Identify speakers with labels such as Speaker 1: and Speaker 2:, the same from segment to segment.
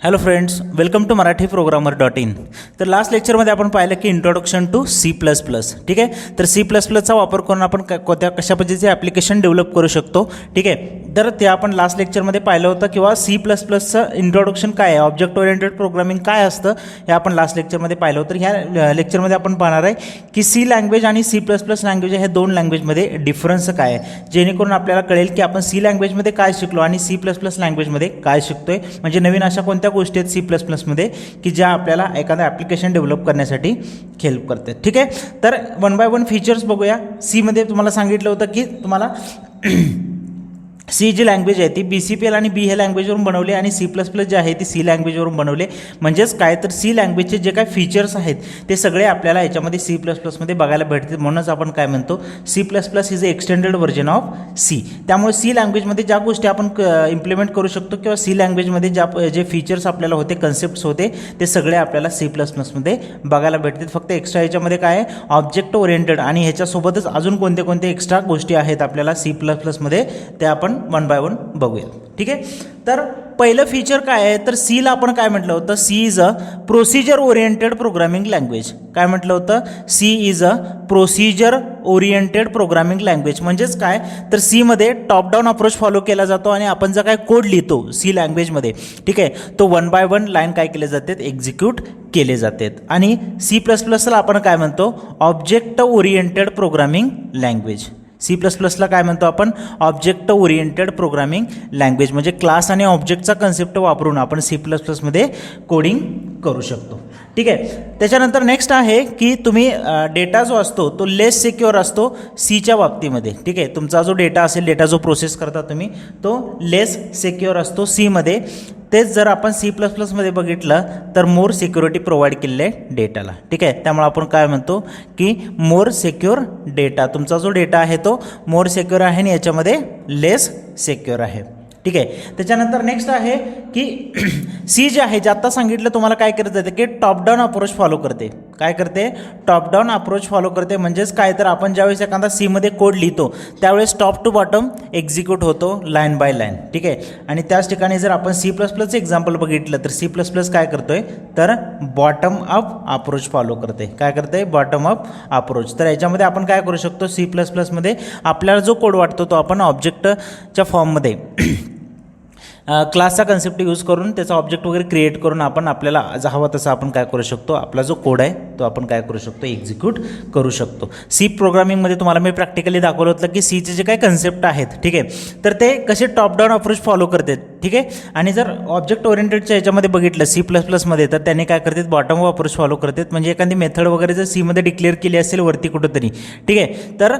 Speaker 1: Hello friends, welcome to Marathi प्रोग्रामर.in. तर last लेक्चरमध्ये आपण पाहिलं की इंट्रोडक्शन टू C++. ठीक आहे. तर C++चा वापर करून आपण कशा पद्धतीचे ॲप्लिकेशन डेव्हलप करू शकतो. ठीक आहे. तर ते आपण लास्ट लेक्चरमध्ये पाहिलं होतं किंवा C++चं इंट्रोडक्शन काय आहे, ऑब्जेक्ट ओरिएंटेड प्रोग्रामिंग काय असतं हे आपण लास्ट लेक्चरमध्ये पाहिलं होतं. ह्या लेक्चरमध्ये आपण पाहणार आहे की C लँग्वेज आणि C++ लँग्वेज ह्या दोन लँग्वेजमध्ये डिफरन्स काय आहे, जेणेकरून आपल्याला कळेल की आपण C लँग्वेजमध्ये काय शिकलो आणि C++ लँग्वेजमध्ये काय शिकतोय. म्हणजे नवीन अशा कोणत्या गोष्टी आहेत C++मध्ये की ज्या आपल्याला एखादं ॲप्लिकेशन डेव्हलप करण्यासाठी हेल्प करतात. ठीक आहे. तर वन बाय वन फीचर्स बघूया. सीमध्ये तुम्हाला सांगितलं होतं की तुम्हाला सी जी लँग्वेज आहे ती BCPL आणि B हे लँग्वेजवरून बनवली आणि C++ जे आहे ती C लँग्वेजवरून बनवले. म्हणजेच काय तर C लँग्वेजचे जे काय फीचर्स आहेत ते सगळे आपल्याला याच्यामध्ये C++मध्ये बघायला भेटतील. म्हणूनच आपण काय म्हणतो C++ is a extended version of C. त्यामुळे C लँग्वेजमध्ये ज्या गोष्टी आपण इम्प्लिमेंट करू शकतो किंवा C लँग्वेजमध्ये जे फीचर्स आपल्याला होते, कन्सेप्ट्स होते, ते सगळे आपल्याला C++मध्ये बघायला भेटतील. फक्त एक्स्ट्रा ह्याच्यामध्ये काय आहे, ऑब्जेक्ट ओरिएंटेड आणि ह्याच्यासोबतच अजून कोणते कोणते एक्स्ट्रा गोष्टी आहेत आपल्याला C++मध्ये ते आपण वन बाय वन बघूया. ठीक आहे. तर पहिलं फीचर काय आहे, तर सीला आपण काय म्हटलं होतं, C is a procedure oriented programming language. काय म्हटलं होतं, C is a procedure oriented programming language. म्हणजेच काय तर सीमध्ये टॉप डाऊन अप्रोच फॉलो केला जातो आणि आपण जर काय कोड लिहितो C लँग्वेजमध्ये, ठीक आहे, तो वन बाय वन लाईन काय केले जातात, एक्झिक्यूट केले जातात. आणि C++ला आपण काय म्हणतो, ऑब्जेक्ट ओरिएंटेड प्रोग्रामिंग लँग्वेज. C++ला काय म्हणतो आपण, ऑब्जेक्ट ओरिएंटेड प्रोग्रामिंग लँग्वेज. म्हणजे क्लास आणि ऑब्जेक्टचा कन्सेप्ट वापरून आपण C++मध्ये कोडिंग करू शकतो. ठीक आहे. त्याच्यानंतर नेक्स्ट आहे की तुम्ही डेटा जो असतो तो लेस सिक्युअर असतो सीच्या बाबतीमध्ये. ठीक आहे. तुमचा जो डेटा असेल, डेटा जो प्रोसेस करता तुम्ही, तो लेस सिक्युअर असतो सीमध्ये. तेच जर आपण C++मध्ये बघितलं तर मोर सिक्युरिटी प्रोव्हाइड केलेलं आहे डेटाला. ठीक आहे. त्यामुळे आपण काय म्हणतो की मोर सिक्युअर डेटा, तुमचा जो डेटा आहे तो मोर सिक्युअर आहे आणि याच्यामध्ये लेस सिक्युअर आहे. ठीक आहे. त्याच्यानंतर नेक्स्ट आहे की C जे आहे, जे आत्ता सांगितलं तुम्हाला, काय करत जाते की टॉप डाऊन अप्रोच फॉलो करते. काय करते, टॉप डाऊन अप्रोच फॉलो करते. म्हणजेच काय तर आपण ज्यावेळेस एखादा सीमध्ये कोड लिहितो त्यावेळेस टॉप टू बॉटम एक्झिक्यूट होतो लाईन बाय लाईन. ठीक आहे. आणि त्याच ठिकाणी जर आपण C++चं एक्झाम्पल बघितलं तर C++ काय करतोय, तर बॉटम अप अप्रोच फॉलो करते. काय करते, बॉटम अप अप्रोच. तर याच्यामध्ये आपण काय करू शकतो, C++मध्ये आपल्याला जो कोड वाटतो तो आपण ऑब्जेक्टच्या फॉर्ममध्ये क्लासचा कन्सेप्ट यूज करून त्याचा ऑब्जेक्ट वगैरे क्रिएट करून आपण आपल्याला हवा तसं आपण काय करू शकतो, आपला जो कोड आहे तो आपण काय करू शकतो, एक्झिक्यूट करू शकतो. C प्रोग्रामिंगमध्ये तुम्हाला मी प्रॅक्टिकली दाखवलं होतं की Cचे जे काही कन्सेप्ट आहेत, ठीक आहे, तर ते कसे टॉप डाऊन अप्रोच फॉलो करतात. ठीक आहे. आणि जर ऑब्जेक्ट ओरिएंटेडच्या याच्यामध्ये बघितलं C++मध्ये तर त्यांनी काय करतात, बॉटम अप अप्रोच फॉलो करतात. म्हणजे एखादी मेथड वगैरे जर सीमध्ये डिक्लेअर केली असेल वरती कुठंतरी, ठीक आहे, तर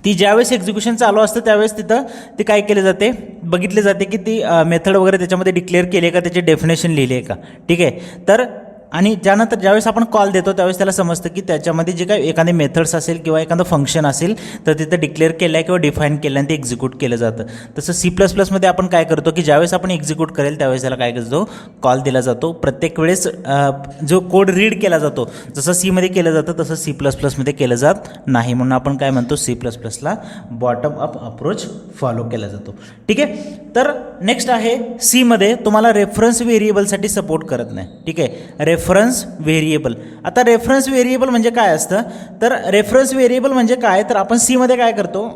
Speaker 1: ती ज्यावेळेस एक्झिक्युशन चालू असतं त्यावेळेस तिथं ती काय केले जाते, बघितले जाते की ती मेथड वगैरे त्याच्यामध्ये डिक्लेअर केली आहे का, त्याची डेफिनेशन लिहिली आहे का. ठीक आहे. तर आणि त्यानंतर ज्यावेळेस आपण कॉल देतो त्यावेळेस त्याला समजतं की त्याच्यामध्ये जे काही एखादे मेथड्स असेल किंवा एखादं फंक्शन असेल तर तिथं डिक्लेअर केलं आहे किंवा डिफाईन केलं आणि ते एक्झिक्यूट केलं जातं. तसं C++मध्ये आपण काय करतो की ज्यावेळेस आपण एक्झिक्यूट करेल त्यावेळेस त्याला काय करतो, कॉल दिला जातो. प्रत्येक वेळेस जो कोड रीड केला जातो जसं सीमध्ये केलं जातं तसं C++मध्ये केलं जात नाही. म्हणून आपण काय म्हणतो, C++ला बॉटम अप अप्रोच फॉलो केला जातो. ठीक आहे. तर नेक्स्ट आहे, सीमध्ये तुम्हाला रेफरन्स व्हेरिएबलसाठी सपोर्ट करत नाही. ठीक आहे. Reference variable. आता रेफरन्स व्हेरिएबल म्हणजे काय असतं, तर रेफरन्स व्हेरिएबल म्हणजे काय, तर आपण सीमध्ये काय करतो,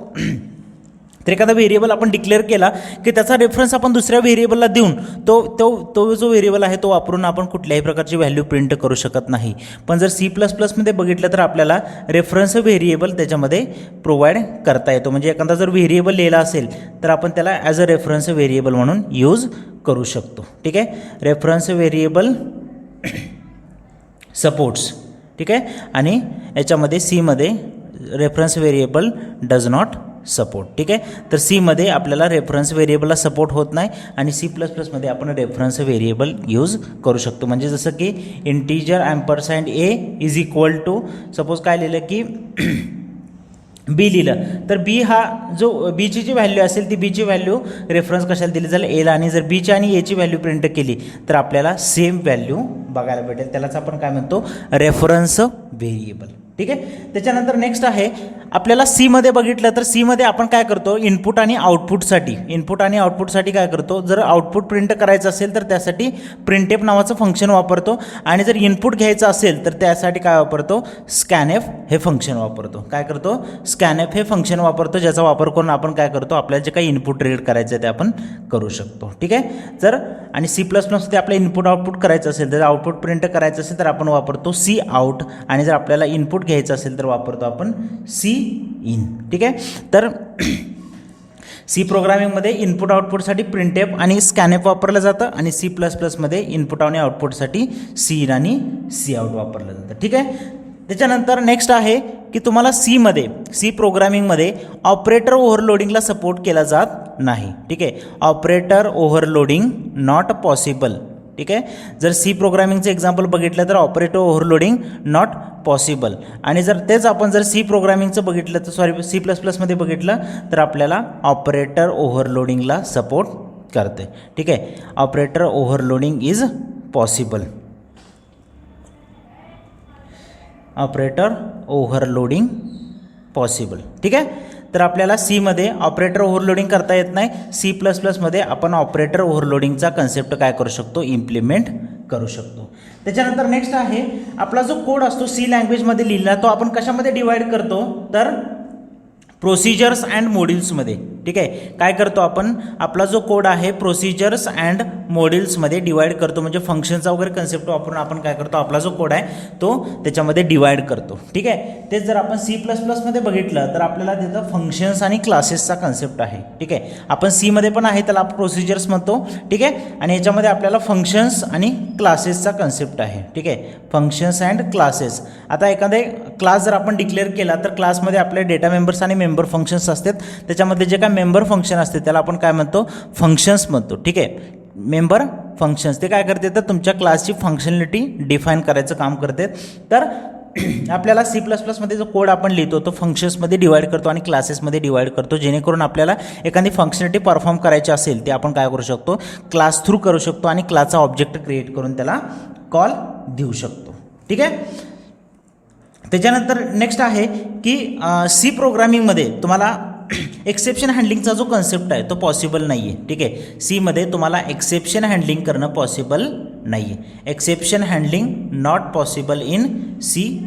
Speaker 1: तर एखादा व्हेरिएबल आपण डिक्लेअर केला की त्याचा रेफरन्स आपण दुसऱ्या व्हेरिएबलला देऊन तो जो व्हेरिएबल आहे तो वापरून आपण कुठल्याही प्रकारची व्हॅल्यू प्रिंट करू शकत नाही. पण जर C++मध्ये बघितलं तर आपल्याला रेफरन्स व्हेरिएबल त्याच्यामध्ये प्रोव्हाइड करता येतो. म्हणजे एखादा जर व्हेरिएबल लिहिला असेल तर आपण त्याला ॲज अ रेफरन्स व्हेरिएबल म्हणून यूज करू शकतो. ठीक आहे. Reference variable supports. ठीक आहे. आणि याच्यामध्ये सीमध्ये reference variable does not support. ठीक आहे. तर सीमध्ये आपल्याला रेफरन्स व्हेरिएबलला सपोर्ट होत नाही आणि C++मध्ये आपण रेफरन्स व्हेरिएबल यूज करू शकतो. म्हणजे जसं की integer ampersand A is equal to, suppose काय लिहिलं की बी लिहिलं तर बी हा जो बीची जी व्हॅल्यू असेल ती बीची व्हॅल्यू रेफरन्स कशाला दिली जाईल, एला. आणि जर बीची आणि एची व्हॅल्यू प्रिंट केली तर आपल्याला सेम व्हॅल्यू बघायला भेटेल. त्यालाच आपण काय म्हणतो, रेफरन्स व्हेरिएबल. ठीक आहे. त्याच्यानंतर नेक्स्ट आहे आपल्याला सीमध्ये बघितलं तर सीमध्ये आपण काय करतो, इनपुट आणि आउटपुटसाठी काय करतो, जर आउटपुट प्रिंट करायचं असेल तर त्यासाठी प्रिंटएफ नावाचं फंक्शन वापरतो आणि जर इनपुट घ्यायचं असेल तर त्यासाठी काय वापरतो, स्कॅनएफ हे फंक्शन वापरतो. काय करतो, स्कॅनएफ हे फंक्शन वापरतो, ज्याचा वापर करून आपण काय करतो, आपल्याला जे काही इनपुट रीड करायचं आहे ते आपण करू शकतो. ठीक आहे. जर आणि C++मध्ये आपलं इनपुट आउटपुट करायचं असेल तर आउटपुट प्रिंट करायचं असेल तर आपण वापरतो सी आउट आणि जर आपल्याला इनपुट घ्यायचं असेल तर वापरतो आपण सी इन. ठीक आहे. तर सी प्रोग्रामिंगमध्ये इनपुट आउटपुटसाठी प्रिंटएफ आणि स्कॅनएफ वापरलं जातं आणि C++मध्ये इनपुट आणि आउटपुटसाठी सी इन आणि सी आउट वापरलं जातं. ठीक आहे. त्याच्यानंतर नेक्स्ट आहे की तुम्हाला सी प्रोग्रामिंगमध्ये ऑपरेटर ओव्हरलोडिंगला सपोर्ट केला जात नाही. ठीक आहे. Operator overloading not possible. ठीक आहे. जर सी प्रोग्रामिंगचं एक्झाम्पल बघितलं तर ऑपरेटर ओव्हरलोडिंग नॉट पॉसिबल आणि जर तेच आपण जर सी प्रोग्रामिंगचं बघितलं तर C++मध्ये बघितलं तर आपल्याला ऑपरेटर ओव्हरलोडिंगला सपोर्ट करते. ठीक आहे. Operator overloading is possible. Operator overloading possible. ठीक आहे. तर आपल्याला सीमध्ये ऑपरेटर ओव्हरलोडिंग करता येत नाही. C++मध्ये आपण ऑपरेटर ओव्हरलोडिंगचा कन्सेप्ट काय करू शकतो, इम्प्लिमेंट करू शकतो. त्याच्यानंतर नेक्स्ट आहे आपला जो कोड असतो सी लँग्वेजमध्ये लिहिला तो आपण कशामध्ये डिवाइड करतो, तर प्रोसिजर्स अँड मॉड्यूल्समध्ये. ठीक आहे. काय करतो आपण, आपला जो कोड आहे प्रोसिजर्स अँड मॉड्यूल्समध्ये डिवाइड करतो, म्हणजे फंक्शनचा वगैरे कन्सेप्ट वापरून आपण काय करतो, आपला जो कोड आहे तो त्याच्यामध्ये डिवाइड करतो. ठीक आहे. तेच जर आपण C++मध्ये बघितलं तर आपल्याला तिथं फंक्शन्स आणि क्लासेसचा कन्सेप्ट आहे. ठीक आहे. आपण सीमध्ये पण आहे त्याला प्रोसिजर्स म्हणतो. ठीक आहे. आणि याच्यामध्ये आपल्याला फंक्शन्स आणि क्लासेसचा कन्सेप्ट आहे. ठीक आहे. Functions and classes. आता एखादे क्लास जर आपण डिक्लेअर केला तर क्लासमध्ये आपले डेटा मेंबर्स आणि मेंबर फंक्शन्स असतात. त्याच्यामध्ये जे काय मेंबर फंक्शन असते त्याला आपण काय म्हणतो, फंक्शन्स म्हणतो. ठीक आहे. मेंबर फंक्शन्स ते काय करते तर तुमच्या क्लासची फंक्शनॅलिटी डिफाईन करायचं काम करते. तर आपल्याला C++मध्ये जो कोड आपण लिहितो तो फंक्शन्समध्ये डिवाइड करतो आणि क्लासेसमध्ये डिवाइड करतो, जेणेकरून आपल्याला एखादी फंक्शनॅलिटी परफॉर्म करायची असेल ते आपण काय करू शकतो, क्लास थ्रू करू शकतो आणि क्लासचा ऑब्जेक्ट क्रिएट करून त्याला कॉल देऊ शकतो. ठीक आहे. त्याच्यानंतर नेक्स्ट आहे की सी प्रोग्रामिंगमध्ये तुम्हाला एक्सेप्शन हँडलिंगचा जो कन्सेप्ट आहे तो पॉसिबल नाही आहे. ठीक आहे. सीमध्ये तुम्हाला एक्सेप्शन हँडलिंग करणं पॉसिबल नाही आहे. Exception handling not possible in C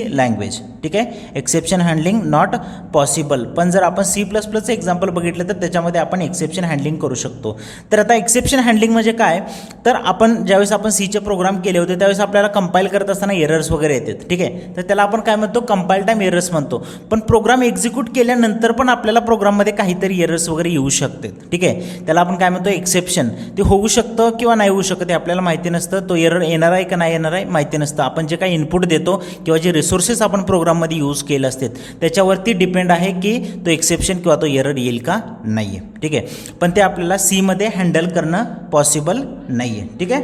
Speaker 1: language. ठीक आहे. Exception handling not possible. पण जर आपण C++चं एक्झाम्पल बघितलं तर त्याच्यामध्ये आपण एक्सेप्शन हँडलिंग करू शकतो. तर आता एक्सेप्शन हँडलिंग म्हणजे काय, तर आपण ज्यावेळेस आपण सीचे प्रोग्राम केले होते त्यावेळेस आपल्याला कंपाईल करत असताना एरर्स वगैरे येतात. ठीक आहे. तर त्याला आपण काय म्हणतो, कंपाईल टाईम एरर्स म्हणतो. पण प्रोग्राम एक्झिक्यूट केल्यानंतर पण आपल्याला प्रोग्राममध्ये काहीतरी एरर्स वगैरे येऊ शकतात. ठीक आहे. त्याला आपण काय म्हणतो, एक्सेप्शन. ते होऊ शकतं किंवा नाही होऊ शकत हे आपल्याला माहिती नसतं. तो एरर येणार आहे का नाही येणार आहे माहिती नसतं. आपण जे काही इनपुट देतो किंवा जे रिसोर्सेस आपण प्रोग्राममध्ये यूज केले असतात त्याच्यावरती डिपेंड आहे की तो एक्सेप्शन किंवा तो एरर येईल का नाही आहे. ठीक आहे. पण ते आपल्याला सीमध्ये हँडल करणं पॉसिबल नाही आहे. ठीक आहे.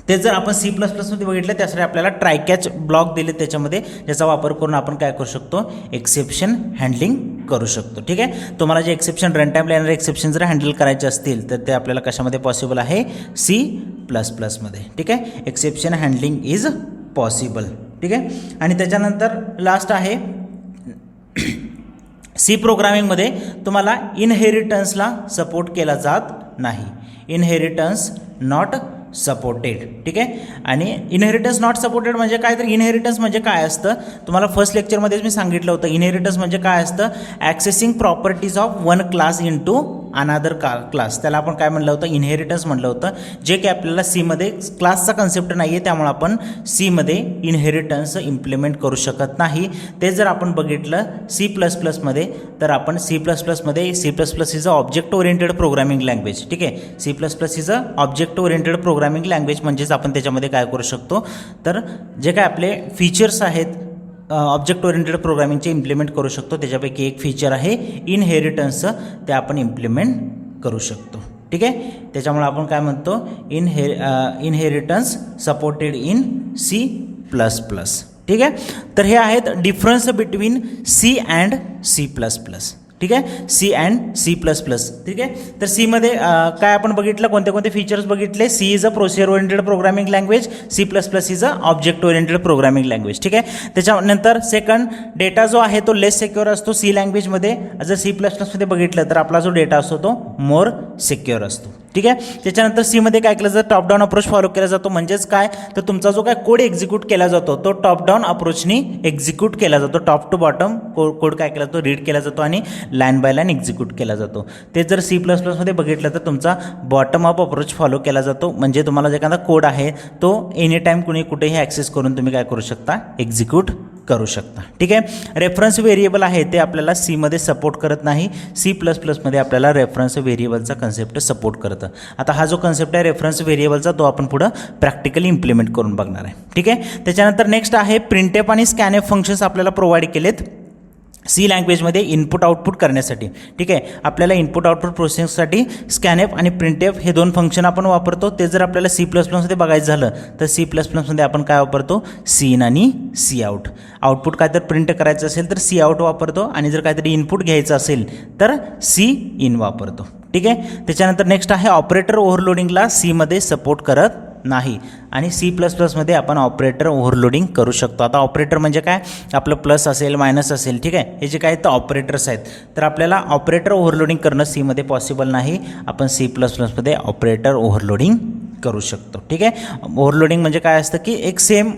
Speaker 1: ते जर आपण C++मध्ये बघितलं त्यासाठी आपल्याला ट्राय कॅच ब्लॉक दिले त्याच्यामध्ये, ज्याचा वापर करून आपण काय करू शकतो, एक्सेप्शन हँडलिंग करू शकतो. ठीक आहे. तुम्हाला जे एक्सेप्शन रन टाईमला येणारे एक्सेप्शन जर हँडल करायचे असतील तर ते आपल्याला कशामध्ये पॉसिबल आहे, C++मध्ये. ठीक आहे. Exception handling is possible. ठीक आहे. आणि त्याच्यानंतर लास्ट आहे सी प्रोग्रामिंगमध्ये तुम्हाला इनहेरिटन्सला सपोर्ट केला जात नाही. Inheritance not supported. ठीक आहे. आणि इनहेरिटन्स नॉट सपोर्टेड म्हणजे काय, तर इनहेरिटन्स म्हणजे काय असतं तुम्हाला फर्स्ट लेक्चरमध्येच मी सांगितलं होतं. इनहेरिटन्स म्हणजे काय असतं, accessing properties of one class into another class. त्याला आपण काय म्हणलं होतं, इनहेरिटन्स म्हणलं होतं. जे की आपल्याला सीमध्ये क्लासचा कन्सेप्ट नाही आहे त्यामुळे आपण सीमध्ये इनहेरिटन्स इम्प्लिमेंट करू शकत नाही. ते जर आपण बघितलं C++मध्ये तर आपण C++मध्ये C++ is a object oriented programming language. ठीक आहे. C++ is a object oriented programming language म्हणजेच आपण त्याच्यामध्ये काय करू शकतो, तर जे काय आपले फीचर्स आहेत ऑब्जेक्ट ओरिएंटेड प्रोग्रामिंगचे इम्प्लिमेंट करू शकतो. त्याच्यापैकी एक फीचर आहे इनहेरिटन्सचं, ते आपण इम्प्लिमेंट करू शकतो. ठीक आहे. त्याच्यामुळे आपण काय म्हणतो, इनहेरिटन्स सपोर्टेड इन C++. ठीक आहे. तर हे आहेत difference between C and C++. ठीक आहे, C and C plus plus. ठीक आहे, तर सीमध्ये काय आपण बघितलं, कोणते कोणते फीचर्स बघितले. C is a procedure oriented programming language, C plus plus is a object oriented programming language. ठीक आहे, त्याच्यानंतर सेकंड, डेटा जो आहे तो लेस सिक्युअर असतो सी लँग्वेजमध्ये. जर सी प्लस प्लसमध्ये बघितलं तर आपला जो डेटा असतो तो मोर सिक्युअर असतो. ठीक आहे, त्याच्यानंतर सीमध्ये काय केलं जातं, टॉप डाऊन अप्रोच फॉलो केला जातो. म्हणजेच काय, तर तुमचा जो काय कोड एक्झिक्यूट केला जातो तो टॉप डाऊन अप्रोचनी एक्झिक्यूट केला जातो. टॉप टू बॉटम कोड काय केला जातो, रीड केला जातो आणि लाईन बाय लाईन एक्झिक्यूट केला जातो. ते जर सी प्लस प्लसमध्ये बघितलं तर तुमचा बॉटम अप अप्रोच फॉलो केला जातो. म्हणजे तुम्हाला जे एखादा कोड आहे तो एनी टाईम कुणी कुठेही ॲक्सेस करून तुम्ही काय करू शकता, एक्झिक्यूट करू शकता. ठीक आहे, रेफरन्स व्हेरिएबल आहे ते आपल्याला सीमध्ये सपोर्ट करत नाही. सी प्लस प्लसमध्ये आपल्याला रेफरन्स व्हेरिएबलचा कन्सेप्ट सपोर्ट करतं. आता हा जो कन्सेप्ट आहे रेफरन्स व्हेरिएबलचा तो आपण पुढं प्रॅक्टिकली इम्प्लिमेंट करून बघणार आहे. ठीक आहे, त्याच्यानंतर नेक्स्ट आहे प्रिंटएफ आणि स्कॅनएफ फंक्शन्स आपल्याला प्रोव्हाइड केलेत सी लँग्वेजमध्ये इनपुट आउटपुट करण्यासाठी. ठीक आहे, आपल्याला इनपुट आउटपुट प्रोसेससाठी स्कॅनएफ आणि प्रिंटएफ हे दोन फंक्शन आपण वापरतो. ते जर आपल्याला सी प्लस प्लसमध्ये बघायचं झालं तर सी प्लस प्लसमध्ये आपण काय वापरतो, सी इन आणि सी आउट. आउटपुट काय तर प्रिंट करायचं असेल तर सी आउट वापरतो आणि जर काहीतरी इनपुट घ्यायचं असेल तर सी इन वापरतो. ठीक आहे, त्याच्यानंतर नेक्स्ट आहे ऑपरेटर ओव्हरलोडिंगला सीमध्ये सपोर्ट करत नाही आणि सी प्लस प्लसमध्ये आपण ऑपरेटर ओव्हरलोडिंग करू शकतो. आता ऑपरेटर म्हणजे काय, आपलं प्लस असेल मायनस असेल. ठीक आहे, हे जे काय तर ऑपरेटर्स आहेत, तर आपल्याला ऑपरेटर ओव्हरलोडिंग करणं सीमध्ये पॉसिबल नाही. आपण सी प्लस प्लसमध्ये ऑपरेटर ओव्हरलोडिंग करू शकतो. ठीक आहे, ओव्हरलोडिंग म्हणजे काय असतं की एक सेम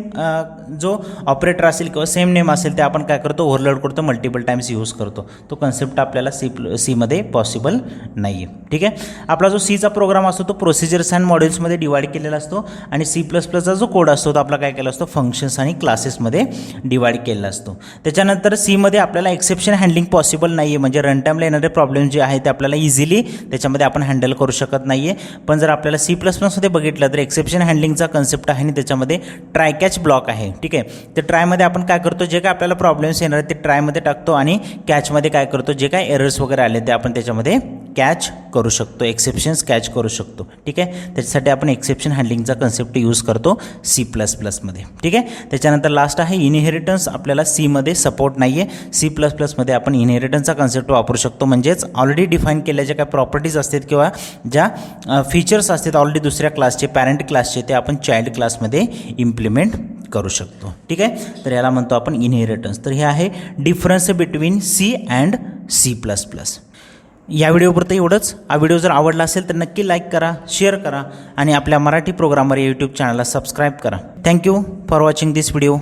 Speaker 1: जो ऑपरेटर असेल किंवा सेम नेम असेल ते आपण काय करतो, ओव्हरलोड करतो, मल्टिपल टाइम्स यूज करतो. तो कन्सेप्ट आपल्याला सीमध्ये पॉसिबल नाही आहे. ठीक आहे, आपला जो सीचा प्रोग्राम असतो तो प्रोसिजर्स अँड मॉड्यूल्समध्ये डिवाइड केलेला असतो आणि सी प्लस प्लसचा जो कोड असतो तो आपला काय केला असतो, फंक्शन्स आणि क्लासेसमध्ये डिवाइड केलेला असतो. त्याच्यानंतर सीमध्ये आपल्याला एक्सेप्शन हँडलिंग पॉसिबल नाही आहे. म्हणजे रन टाईमला येणारे प्रॉब्लेम जे आहे ते आपल्याला इझिली त्याच्यामध्ये आपण हँडल करू शकत नाही आहे. पण जर आपल्याला सी प्लस प्लसमध्ये बघितलं तर एक्सेप्शन हँडलिंगचा कन्सेप्ट आहे आणि त्याच्यामध्ये ट्राय कॅच ब्लॉक आहे. ठीक आहे, तर ट्रायमध्ये आपण काय करतो, जे काय आपल्याला प्रॉब्लेम्स येणार ते ट्रायमध्ये टाकतो आणि कॅचमध्ये काय करतो, जे काय एरर्स वगैरे आले ते आपण त्याच्यामध्ये कॅच करू शकतो, एक्सेप्शन्स कॅच करू शकतो. ठीक आहे, त्याच्यासाठी आपण एक्सेप्शन हँडलिंगचा कन्सेप्ट यूज करतो सी प्लस प्लसमध्ये. ठीक आहे, त्याच्यानंतर लास्ट आहे इनहेरिटन्स. आपल्याला सीमध्ये सपोर्ट नाही आहे. सी प्लस प्लसमध्ये आपण इनहेरिटन्सचा कन्सेप्ट वापरू शकतो. म्हणजेच ऑलरेडी डिफाईन केल्या ज्या काही प्रॉपर्टीज असतात किंवा ज्या फीचर्स असतात ऑलरेडी दुसऱ्या क्लासचे, पॅरेंट क्लासचे, ते आपण चाइल्ड क्लासमध्ये इम्प्लिमेंट करू शकतो. ठीक आहे, तर याला म्हणतो आपण इनहेरिटन्स. तर हे आहे difference between C and C plus plus. या व्हिडिओपुरतं एवढंच. हा व्हिडिओ जर आवडला असेल तर नक्की लाईक करा, शेअर करा आणि आपल्या मराठी प्रोग्रामर या यूट्यूब चॅनलला सबस्क्राईब करा. Thank you for watching this video.